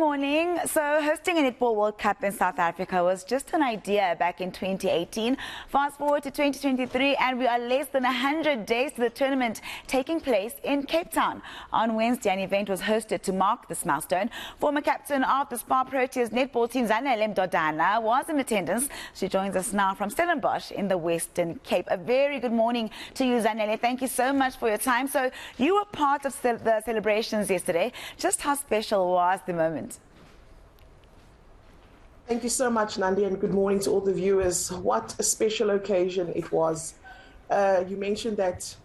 morning. So hosting a Netball World Cup in South Africa was just an idea back in 2018. Fast forward to 2023 and we are less than 100 days to the tournament taking place in Cape Town. On Wednesday, an event was hosted to mark this milestone. Former captain of the Spar Proteas Netball team, Zanele Mdodana, was in attendance. She joins us now from Stellenbosch in the Western Cape. A very good morning to you, Zanele. Thank you so much for your time. So you were part of the celebrations yesterday. Just how special was the moment? Thank you so much, Nandi, and good morning to all the viewers. What a special occasion it was. You mentioned that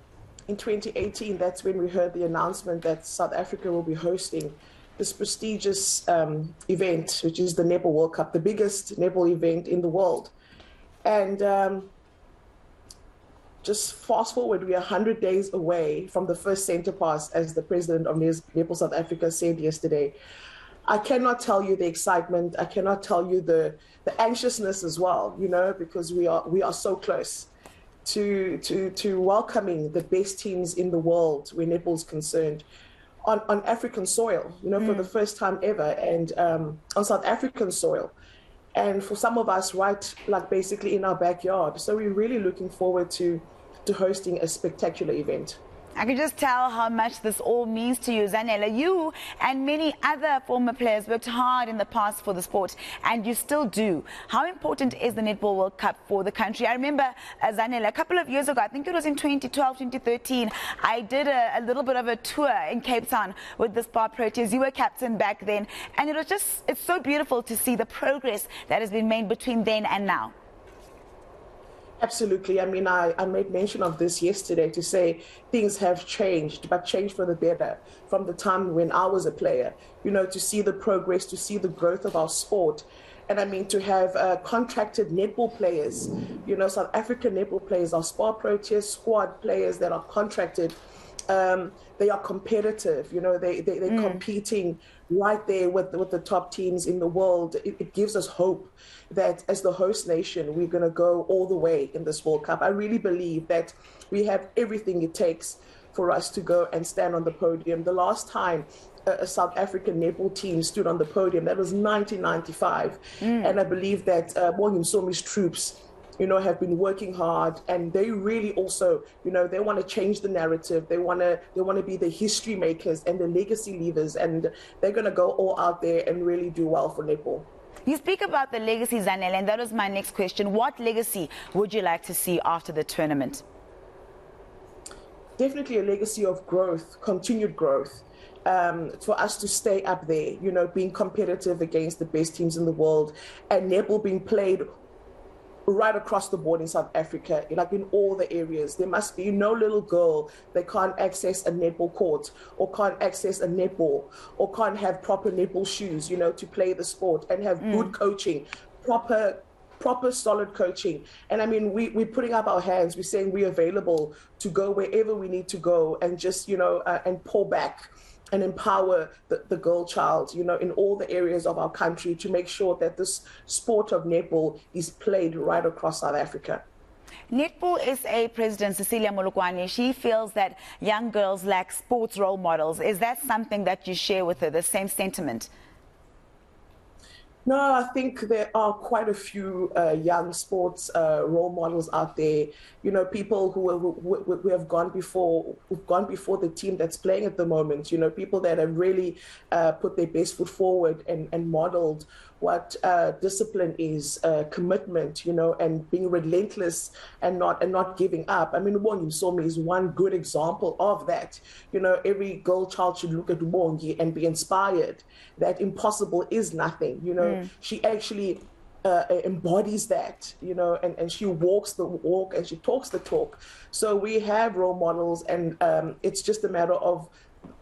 in 2018, that's when we heard the announcement that South Africa will be hosting this prestigious event, which is the Netball World Cup, the biggest netball event in the world. And just fast forward, we are 100 days away from the first centre pass, as the president of Netball South Africa said yesterday. I cannot tell you the excitement. I cannot tell you the anxiousness as well, you know, because we are so close to welcoming the best teams in the world where netball is concerned on African soil, you know, for the first time ever, and on South African soil. And for some of us, right, like basically in our backyard. So we're really looking forward to hosting a spectacular event. I can just tell how much this all means to you, Zanele. You and many other former players worked hard in the past for the sport, and you still do. How important is the Netball World Cup for the country? I remember, Zanele, a couple of years ago, I think it was in 2012, 2013, I did a little bit of a tour in Cape Town with the Spar Proteas. You were captain back then, and it was just, it's so beautiful to see the progress that has been made between then and now. Absolutely. I mean, I made mention of this yesterday to say things have changed, but changed for the better from the time when I was a player, you know, to see the progress, to see the growth of our sport. And I mean, to have contracted netball players, you know, South African netball players, our Spar Proteas squad players that are contracted. They are competitive, you know, they're competing right there with the top teams in the world. It gives us hope that as the host nation, we're going to go all the way in this World Cup. I really believe that we have everything it takes for us to go and stand on the podium. The last time a South African netball team stood on the podium, that was 1995. And I believe that Somi's troops, you know, have been working hard, and they really also, you know, they want to change the narrative. They want to be the history makers and the legacy leavers, and they're going to go all out there and really do well for netball. You speak about the legacy, Zanele, and that was my next question. What legacy would you like to see after the tournament? Definitely a legacy of growth, continued growth. For us to stay up there, you know, being competitive against the best teams in the world, and netball being played right across the board in South Africa, like in all the areas. There must be no little girl that can't access a netball court, or can't access a netball, or can't have proper netball shoes, you know, to play the sport, and have good coaching, proper solid coaching. And I mean, we're putting up our hands. We're saying we're available to go wherever we need to go, and just, you know, and pull back and empower the girl child, you know, in all the areas of our country, to make sure that this sport of netball is played right across South Africa. Netball SA President Cecilia Molokwane, she feels that young girls lack sports role models. Is that something that you share with her, the same sentiment? No, I think there are quite a few young sports role models out there. You know, people who have gone before, who've gone before the team that's playing at the moment. You know, people that have really put their best foot forward and modeled what discipline is, commitment, you know, and being relentless and not giving up. I mean, Ubongi Msomi is one good example of that. You know, every girl child should look at Ubongi and be inspired that impossible is nothing. You know, she actually embodies that, you know, and she walks the walk and she talks the talk. So we have role models, and it's just a matter of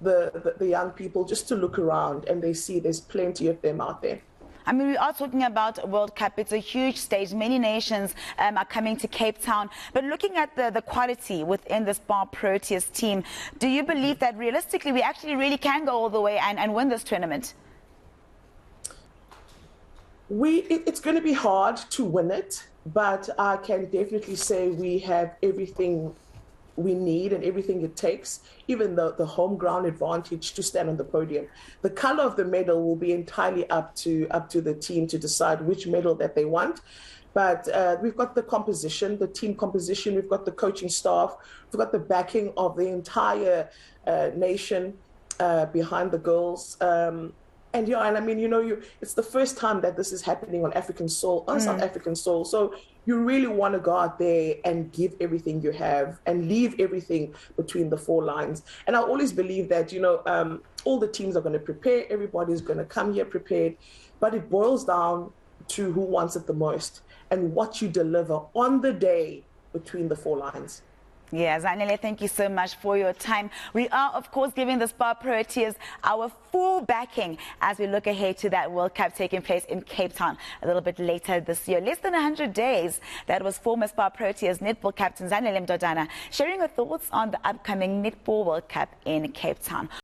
the young people just to look around, and they see there's plenty of them out there. I mean, we are talking about a World Cup. It's a huge stage. Many nations are coming to Cape Town. But looking at the quality within the Spar Proteas team, do you believe that realistically we actually really can go all the way and win this tournament? It's going to be hard to win it, but I can definitely say we have everything we need and everything it takes, even the home ground advantage to stand on the podium. The color of the medal will be entirely up to the team to decide which medal that they want. But we've got the composition, the team composition, we've got the coaching staff, we've got the backing of the entire nation behind the girls. And yeah, and I mean, it's the first time that this is happening on African soil, on South African soil. So you really want to go out there and give everything you have and leave everything between the four lines. And I always believe that, all the teams are going to prepare, everybody's going to come here prepared, but it boils down to who wants it the most and what you deliver on the day between the four lines. Yeah, Zanele, thank you so much for your time. We are, of course, giving the Spar Proteas our full backing as we look ahead to that World Cup taking place in Cape Town a little bit later this year. Less than 100 days. That was former Spar Proteas Netball captain Zanele Mdodana sharing her thoughts on the upcoming Netball World Cup in Cape Town.